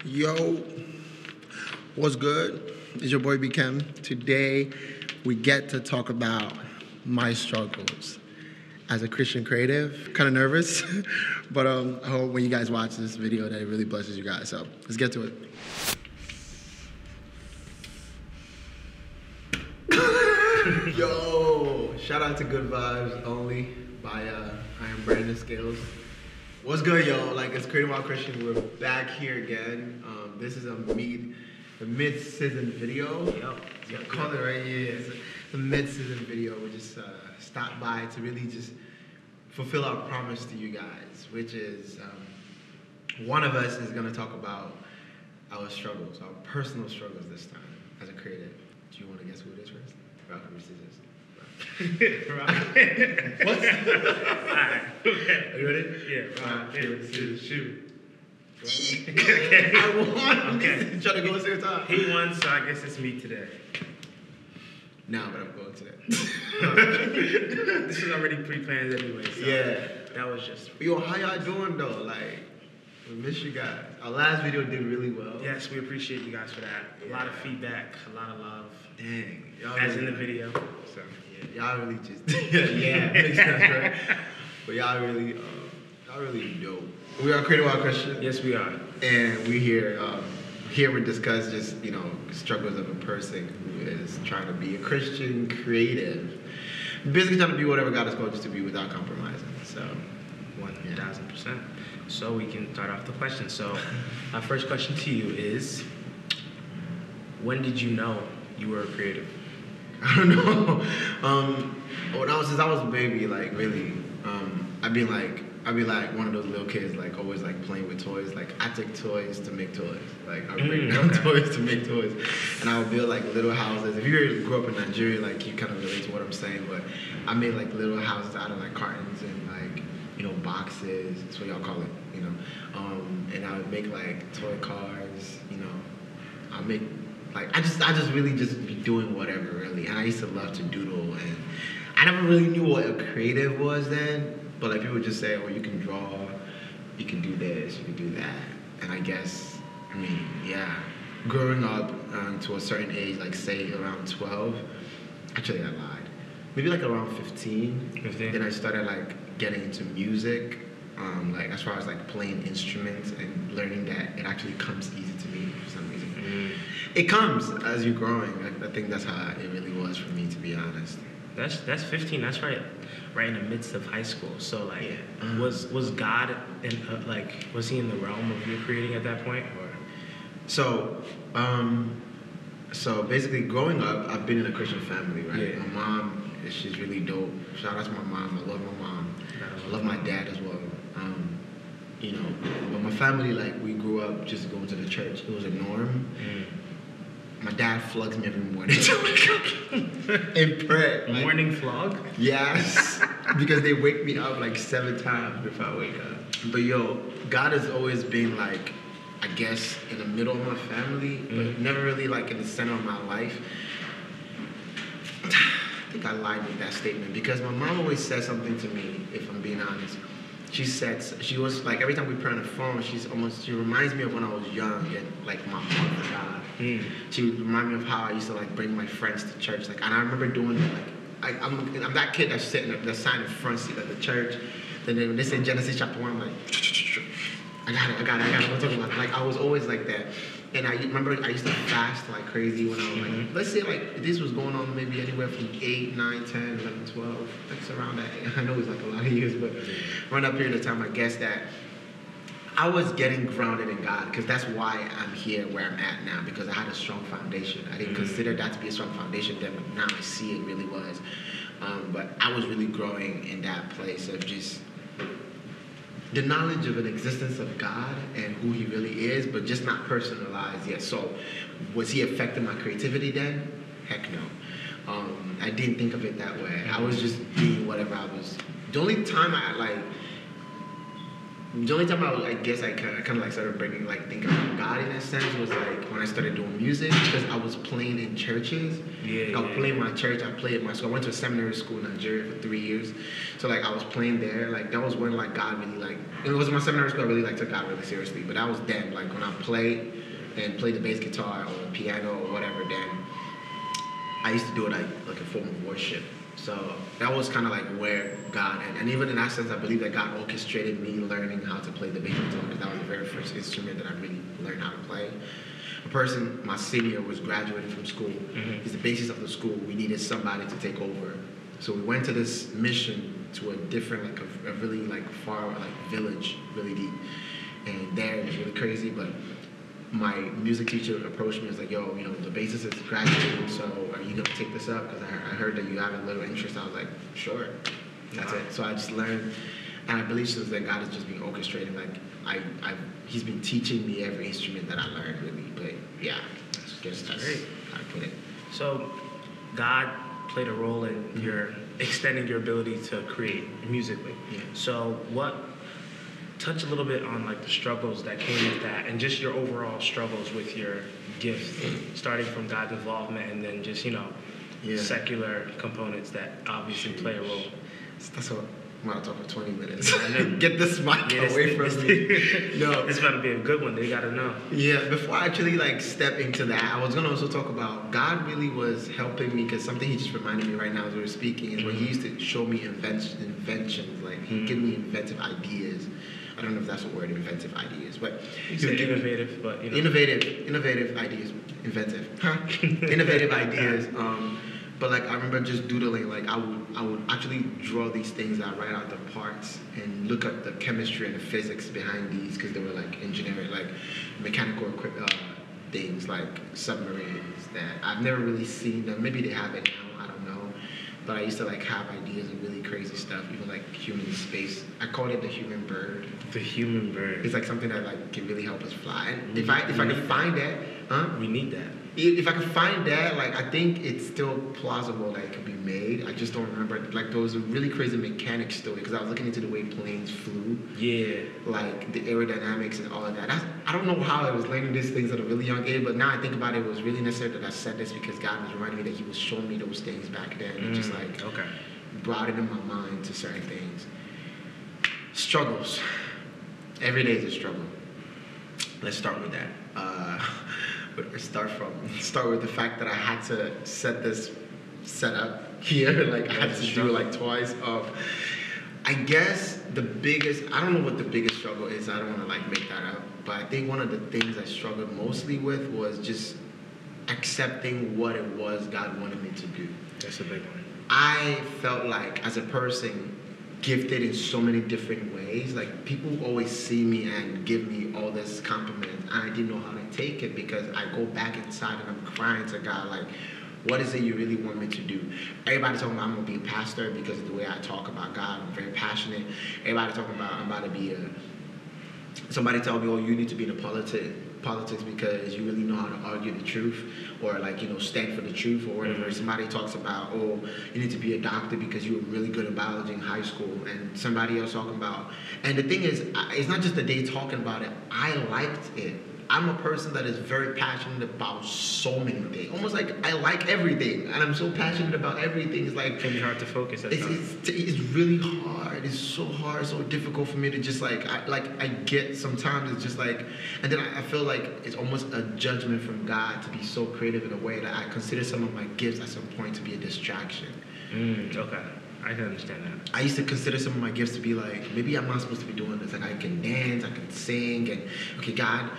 Yo, what's good? It's your boy BKM. Today, we get to talk about my struggles as a Christian creative. Kind of nervous, but I hope when you guys watch this video that it really blesses you guys. So let's get to it. Yo, shout out to Good Vibes Only by I am Brandon Scales. What's good, yo? Like, it's Creative Wild Christian. We're back here again. This is a mid-season video. Yep. Call it right here. It's a mid-season video. We just stopped by to really just fulfill our promise to you guys, which is one of us is going to talk about our struggles, our personal struggles this time as a creative. Do you want to guess who it is first? Rock, paper, scissors. What? Alright. Okay. Are you ready? Yeah. Rock, paper, scissors, shoot. I won. Okay. Try to go at the same time. He won, so I guess it's me today. Nah, but I'm going today. This was already pre-planned anyway, so yeah. That was just... Yo, how y'all doing though? Like, we miss you guys. Our last video did really well. Yes, we appreciate you guys for that. A lot of feedback, a lot of love. Dang. Y'all as really in the video. So y'all really just yeah, makes sense, right? But y'all really dope. We are Creative Wild Christian. Yes, we are. And we here we discuss just, struggles of a person who is trying to be a Christian creative. Basically trying to be whatever God has called us to be without compromising. So 1,000%. So we can start off the question. So our first question to you is, when did you know you were a creative? I don't know. Since I was a baby, like really, I'd be like one of those little kids, like always like playing with toys. Like I take toys to make toys. Like I break down toys to make toys, and I would build like little houses. If you grew up in Nigeria, like you kind of relate to what I'm saying. But I made like little houses out of like cartons and like boxes. That's what y'all call it. And I would make like toy cars. I make. Like I just really just be doing whatever really, and I used to love to doodle, and I never really knew what a creative was then. But like people would just say, "Oh, you can draw, you can do this, you can do that," and I guess growing up to a certain age, like say around 12, actually I lied, maybe like around 15. Then I started like getting into music, like as far as like playing instruments and learning that it actually comes easy to me for some reason. It comes as you're growing. I think that's how it really was for me, to be honest. That's 15. That's right in the midst of high school. So like, was God was he in the realm of you creating at that point, or? So basically, growing up, I've been in a Christian family, right? Yeah. My mom, she's really dope. Shout out to my mom. I love my mom. I love my dad as well. But my family, like, we grew up just going to the church. It was a norm. My dad flogs me every morning to wake up in prayer. Like, morning flog? Yes, because they wake me up like 7 times before I wake up. But yo, God has always been like, I guess, in the middle of my family, but never really like in the center of my life. I think I lied with that statement because my mom always said something to me, if I'm being honest. She was like, every time we pray on the phone, she reminds me of when I was young and like my heart for God. She would remind me of how I used to like bring my friends to church. Like, and I remember doing like, I'm that kid that's sitting that's sat in the front seat of the church. Then when they say Genesis chapter 1, I'm like, I got it. What I'm talking about. Like I was always like that. And I remember I used to fast like crazy when I was like, let's say like this was going on maybe anywhere from 8, 9, 10, 11, 12. That's around that. I know it's like a lot of years, but around that period of time, I guess that I was getting grounded in God because that's why I'm here where I'm at now, because I had a strong foundation. I didn't consider that to be a strong foundation then, but now I see it really was. But I was really growing in that place of just the knowledge of an existence of God and who he really is, but just not personalized yet. So was he affecting my creativity then? Heck no. I didn't think of it that way. I was just doing whatever I was. The only time The only time I guess I kind of like started bringing like thinking about God in a sense was like when I started doing music because I was playing in churches. I would play in my church. I played at my school. I went to a seminary school in Nigeria for 3 years, so like I was playing there. Like that was when like God really like it was my seminary school. I really like took God really seriously. But that was then like when I played the bass guitar or the piano or whatever. Then I used to do it like a form of worship. So that was kind of like where God, and even in that sense, I believe that God orchestrated me learning how to play the bass guitar because that was the very first instrument that I really learned how to play. A person, my senior, was graduating from school. He's the bassist of the school. We needed somebody to take over. So we went to this mission to a different, like a really like far, like village, really deep. And there it was really crazy, but my music teacher approached me and was like, yo, the bassist is graduating, so are you going to take this up? Because I heard that you have a little interest. I was like, sure. That's it. So I just learned, and I believe since then God has just been orchestrating. Like, he's been teaching me every instrument that I learned, really. But yeah, I guess that's great. how I put it. So God played a role in your extending your ability to create musically. Yeah. So touch a little bit on like the struggles that came with that and just your overall struggles with your gift, starting from God's involvement and then just, secular components that obviously play a role. That's what I'm going to talk for 20 minutes. Get this mic away from me. No. It's about to be a good one. They got to know. Yeah, before I actually like step into that, I was going to also talk about God really was helping me because something he just reminded me right now as we were speaking is when he used to show me inventions, like he'd give me inventive ideas. I don't know if that's a word, inventive ideas, but you said innovative, but innovative ideas, inventive, innovative ideas. But like I remember just doodling, like I would actually draw these things. I write out the parts and look at the chemistry and the physics behind these because they were like engineering, like mechanical things, like submarines that I've never really seen them. Maybe they have it now, I don't know. But I used to like have ideas of really crazy stuff, even like human space. I called it the human bird. The human bird. It's like something that like can really help us fly. And if I can find that, we need that. If I can find that, like I think it's still plausible that it could be made. I just don't remember. Like there was a really crazy mechanics to it because I was looking into the way planes flew. Yeah. Like the aerodynamics and all of that. I don't know how I was learning these things at a really young age, but now I think about it, it was really necessary that I said this because God was reminding me that He was showing me those things back then. And just like brought it in my mind to certain things. Struggles. Every day is a struggle. Let's start with that. Start with the fact that I had to set up here. Like I had to do it like twice. I guess I don't know what the biggest struggle is. I don't want to like make that up. But I think one of the things I struggled mostly with was just accepting what it was God wanted me to do. That's a big one. I felt like as a person gifted in so many different ways. Like people always see me and give me all this compliment. I didn't know how to take it because I go back inside and I'm crying to God like, what is it you really want me to do? Everybody talking about I'm gonna be a pastor because of the way I talk about God. I'm very passionate. Everybody talking about I'm about to be somebody tell me, oh, you need to be in politics because you really know how to argue the truth or like, stand for the truth or whatever. Somebody talks about, oh, you need to be a doctor because you were really good at biology in high school, and somebody else talking about, and the thing is, it's not just that they talking about it, I liked it. I'm a person that is very passionate about so many things. Almost like I like everything, and I'm so passionate about everything. It's like it can be hard to focus. It's really hard. It's so hard, so difficult for me to just I get sometimes it's just like, and then I feel like it's almost a judgment from God to be so creative in a way that I consider some of my gifts at some point to be a distraction. Okay. I can understand that. I used to consider some of my gifts to be like, maybe I'm not supposed to be doing this. Like I can dance, I can sing, and okay, God,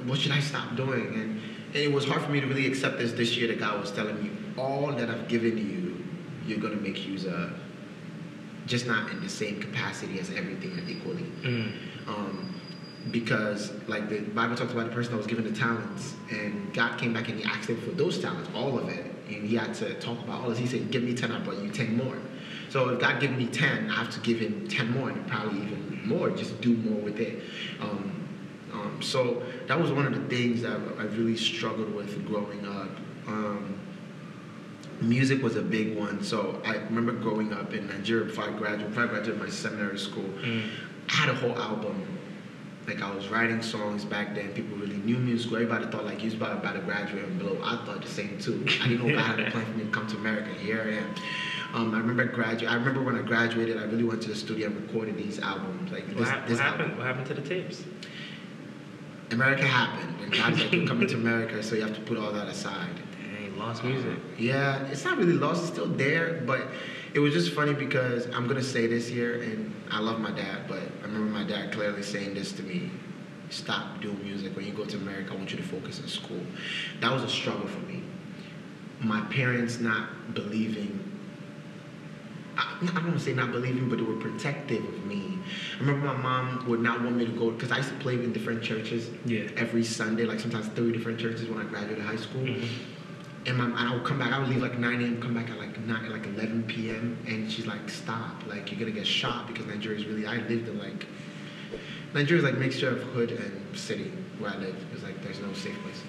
what should I stop doing? And it was hard for me to really accept this year that God was telling me, all that I've given you, you're gonna make use of, just not in the same capacity as everything equally. Because like the Bible talks about the person that was given the talents, and God came back and He asked him for those talents, all of it, and He had to talk about all this. He said, give me 10, I brought you 10 more. So if God gave me 10, I have to give Him 10 more, and probably even more, just do more with it. So that was one of the things that I really struggled with growing up. Music was a big one. So I remember growing up in Nigeria before I graduated my seminary school. I had a whole album Like I was writing songs back then. People really knew me in school. Everybody thought like you was about to graduate and blow. I thought the same too. I didn't know God had a plan for me to come to America. Here I am. I remember when I graduated, I really went to the studio and recorded these albums. Like what happened? What happened to the tapes? America happened, and God's like, you're coming to America, so you have to put all that aside. Dang, lost music. Yeah, it's not really lost. It's still there, but it was just funny because I'm gonna say this here, and I love my dad, but I remember my dad clearly saying this to me: "Stop doing music. When you go to America, I want you to focus on school." That was a struggle for me. My parents not believing. I don't want to say not believing, but they were protective of me. I remember my mom would not want me to go, because I used to play in different churches every Sunday, like sometimes 3 different churches when I graduated high school. Mm-hmm. And I would come back, I would leave like 9 a.m., come back at like 11 p.m. And she's like, stop, like you're going to get shot, because Nigeria's really, I lived in like, Nigeria's like mixture of hood and city where I live. It's like there's no safe place.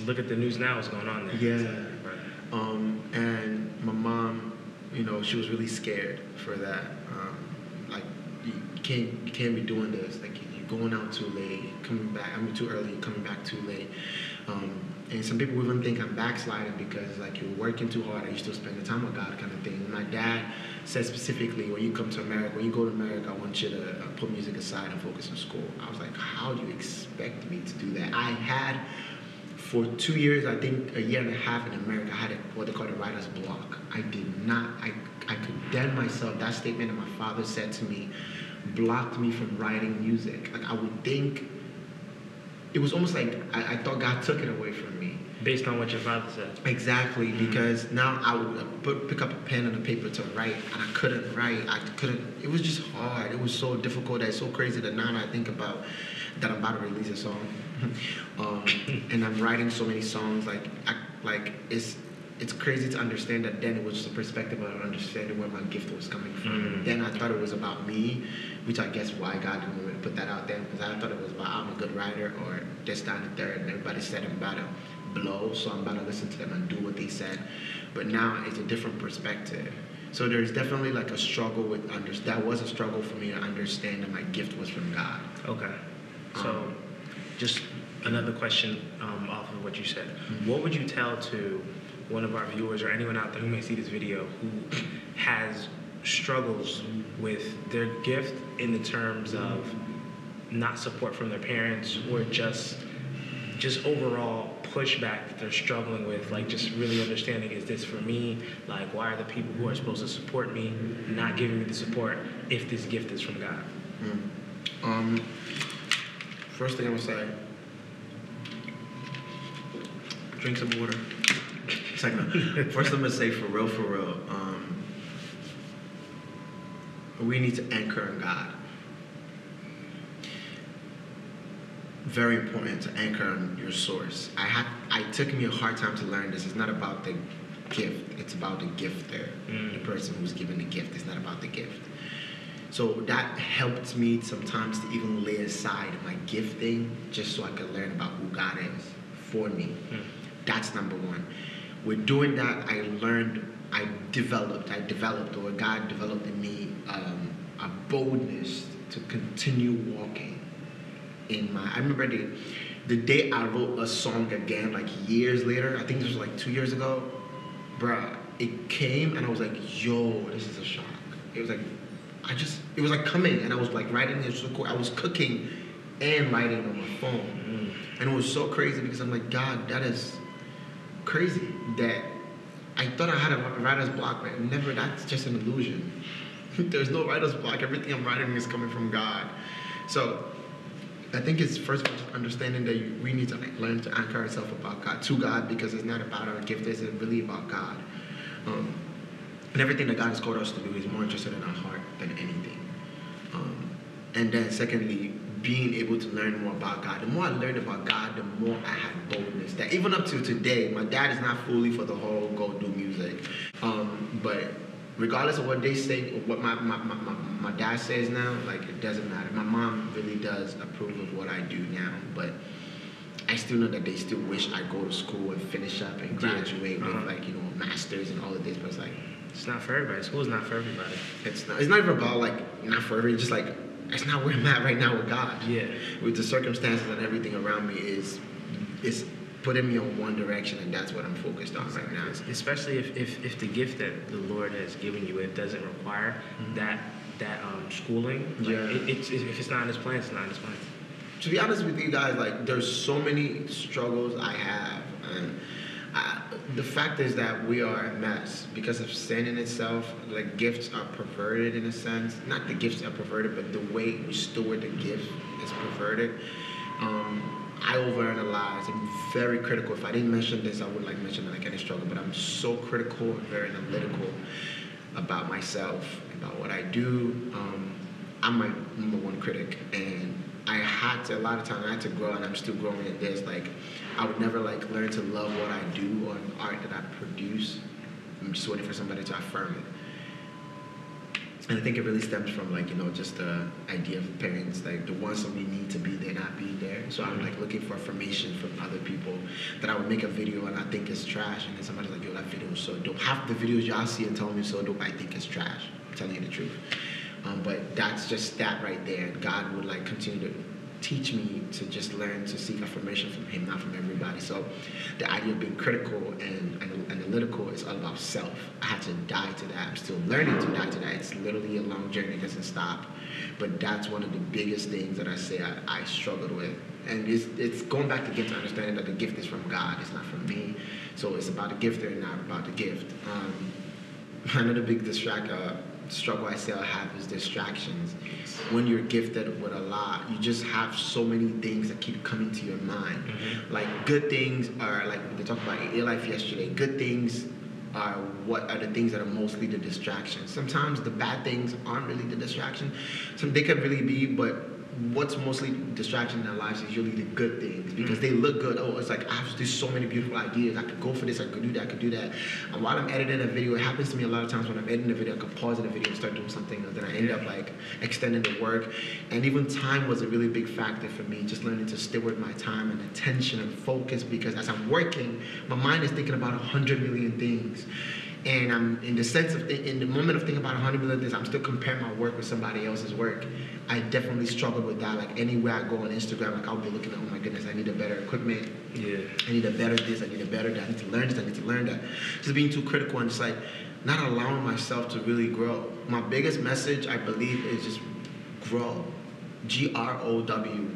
Look at the news now, what's going on there. Yeah. And my mom, you know, she was really scared for that. Like, you can't be doing this. Like, you're going out too late, coming back. I mean, too early, coming back too late. And some people even think I'm backsliding because, like, you're working too hard and you still spend the time with God, kind of thing. My dad said specifically, when you come to America, when you go to America, I want you to put music aside and focus on school. I was like, how do you expect me to do that? I had, for 2 years, I think a year and a half in America, I had what they call a writer's block. I did not, I condemned myself. That statement that my father said to me blocked me from writing music. Like, I would think, it was almost like I thought God took it away from me. Based on what your father said. Exactly, because now I would pick up a pen and a paper to write, and I couldn't write. It was just hard. It was so difficult. It's so crazy that now I think about that I'm about to release a song. And I'm writing so many songs, it's crazy to understand that then it was just a perspective of understanding where my gift was coming from. Then I thought it was about me, which I guess why God didn't want me to put that out there, because I thought it was about I'm a good writer or this, that, and the third, and everybody said I'm about to blow, so I'm about to listen to them and do what they said. But now it's a different perspective. So there's definitely like a struggle with that was a struggle for me to understand that my gift was from God. Okay. So just another question off of what you said. What would you tell to one of our viewers or anyone out there who may see this video who has struggles with their gift in the terms of not support from their parents or just overall pushback that they're struggling with, like just really understanding, is this for me? Like, why are the people who are supposed to support me not giving me the support if this gift is from God? First thing I'm gonna say, drink some water. Second, first I'm gonna say for real, we need to anchor in God. Very important to anchor on your source. It took me a hard time to learn this. It's not about the gift, it's about the gifter, the person who's given the gift. It's not about the gift. So that helped me sometimes to even lay aside my gifting just so I could learn about who God is for me. That's number one. With doing that, I developed, or God developed in me a boldness to continue walking in my. I remember the day I wrote a song again, like years later. I think this was like 2 years ago, bruh. It came and I was like, yo, this is a shock. It was like, it was like coming, and I was like writing it so cool. I was cooking and writing on my phone, and it was so crazy because I'm like, God, that is crazy that I thought I had a writer's block, but never. That's just an illusion. There's no writer's block. Everything I'm writing is coming from God. So I think it's first understanding that we need to learn to anchor ourselves about God, to God, because it's not about our gift. It's really about God. And everything that God has called us to do is more interested in our heart than anything. And then secondly, being able to learn more about God. The more I learned about God, the more I had boldness. That even up to today, my dad is not fully for the whole go do music. But regardless of what they say, what my dad says now, like, it doesn't matter. My mom really does approve of what I do now, but I still know that they still wish I go to school and finish up and graduate with, like, you know, masters and all of this. But it's like, it's not for everybody. School is not for everybody. It's not even about like not for everybody. Just like it's not where I'm at right now with God. Yeah. With the circumstances and everything around me is putting me on one direction, and that's what I'm focused on right now. Especially if the gift that the Lord has given you, it doesn't require that schooling. Like, if it's not in His plan, it's not in His plan. To be honest with you guys, like, there's so many struggles I have, and the fact is that we are a mess because of sin in itself. Like, gifts are perverted in a sense. Not the gifts are perverted, but the way we steward the gift is perverted. I overanalyze. I'm very critical. If I didn't mention this, I would like mention it like any struggle, but I'm so critical and very analytical about myself, about what I do. I'm my number one critic, and a lot of times I had to grow, and I'm still growing at this. Like, I would never like learn to love what I do or the art that I produce. I'm just waiting for somebody to affirm it. And I think it really stems from, like, just the idea of parents, like the ones that we need to be there, not being there. So I'm like looking for affirmation from other people, that I would make a video and I think it's trash, and then somebody's like, yo, that video is so dope. Half the videos y'all see and tell me so dope, I think it's trash. I'm telling you the truth. But that's just that right there. And God would like continue to teach me to just learn to seek affirmation from Him, not from everybody. So the idea of being critical and analytical is all about self. I had to die to that. I'm still learning to die to that. It's literally a long journey. It doesn't stop. But that's one of the biggest things that I say I struggled with. And it's going back again to understanding that the gift is from God. It's not from me. So it's about the gifter and not about the gift. Another big struggle I say I have is distractions. When you're gifted with a lot, you just have so many things that keep coming to your mind. Like, good things are, like they talked about in life yesterday, good things are what are the things that are mostly the distractions. Sometimes the bad things aren't really the distraction. They could really be, but what's mostly distraction in our lives is usually the good things, because they look good. Oh, it's like, I have to do so many beautiful ideas. I could go for this, I could do that, I could do that. And while I'm editing a video, it happens to me a lot of times when I'm editing a video, I could pause in a video and start doing something, and then I end up like extending the work. And even time was a really big factor for me, just learning to steward my time and attention and focus, because as I'm working, my mind is thinking about 100 million things. And I'm in the moment of thinking about 100 million things, I'm still comparing my work with somebody else's work. I definitely struggle with that. Like, anywhere I go on Instagram, like, I'll be looking at, oh my goodness, I need a better equipment. Yeah. I need a better this, I need a better that, I need to learn this, I need to learn that. Just being too critical and just like not allowing myself to really grow. My biggest message, I believe, is just grow. Grow,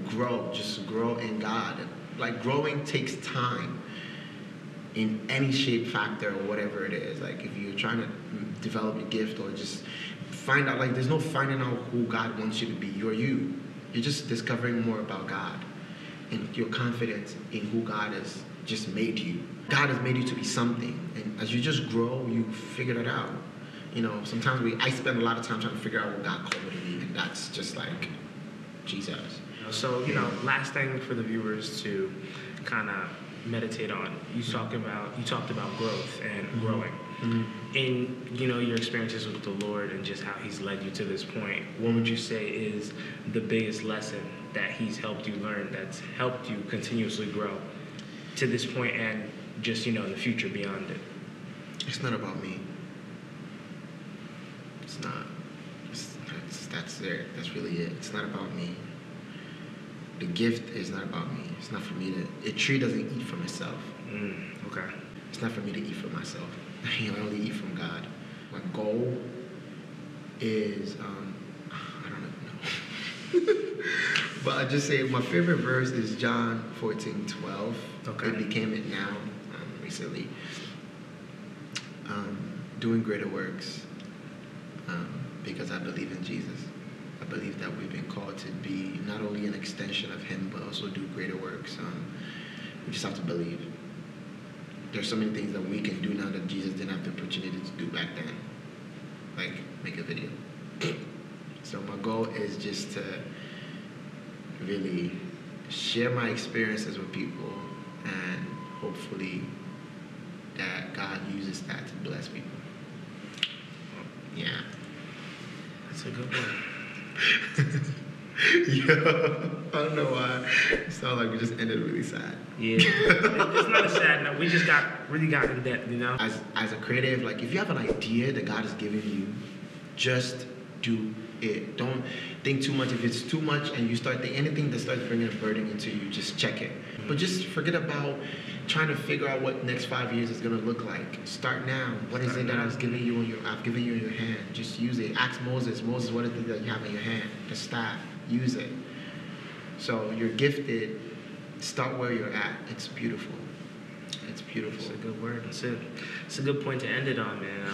grow. Just grow in God. Like, growing takes time. In any shape, factor, or whatever it is. Like, if you're trying to develop a gift or just find out, like, there's no finding out who God wants you to be. You're you. You're just discovering more about God. And your confidence in who God has just made you. God has made you to be something. And as you just grow, you figure that out. Sometimes I spend a lot of time trying to figure out what God called me to be. And that's just like Jesus. So, last thing for the viewers to kind of meditate on. You talked about growth and growing. In your experiences with the Lord and just how He's led you to this point, what would you say is the biggest lesson that He's helped you learn, that's helped you continuously grow to this point and just in the future beyond it? It's not about me. It's not. That's it. That's really it. It's not about me. The gift is not about me. It's not for me to. A tree doesn't eat from itself. Okay. It's not for me to eat for myself. I only eat from God. My goal is, I don't even know. But I just say my favorite verse is John 14:12. Okay. It became it now recently. Doing greater works because I believe in Jesus. I believe that we've been called to be not only an extension of Him, but also do greater works. We just have to believe. There's so many things that we can do now that Jesus didn't have the opportunity to do back then. Like, make a video. So my goal is just to really share my experiences with people, and hopefully that God uses that to bless people. Yeah. That's a good one. Yo, I don't know why. It sounds like we just ended really sad. Yeah. It's not a sad note. We just really got in depth, As a creative, like, if you have an idea that God has given you, just do it. Don't think too much. If it's too much and you start thinking anything that starts bringing a burden into you, just check it. But just forget about trying to figure out what next 5 years is gonna look like. Start now. What is it that I've given you in your hand? Just use it. Ask Moses, what is it that you have in your hand? The staff. Use it. So you're gifted. Start where you're at. It's beautiful. It's beautiful. It's a good word. It's a good point to end it on, man.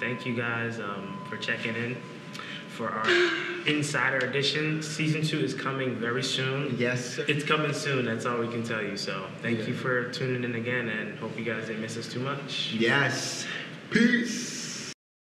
Thank you guys for checking in for our Insider Edition. Season 2 is coming very soon. Yes. It's coming soon. That's all we can tell you. So thank you for tuning in again, and hope you guys didn't miss us too much. Yes. Peace.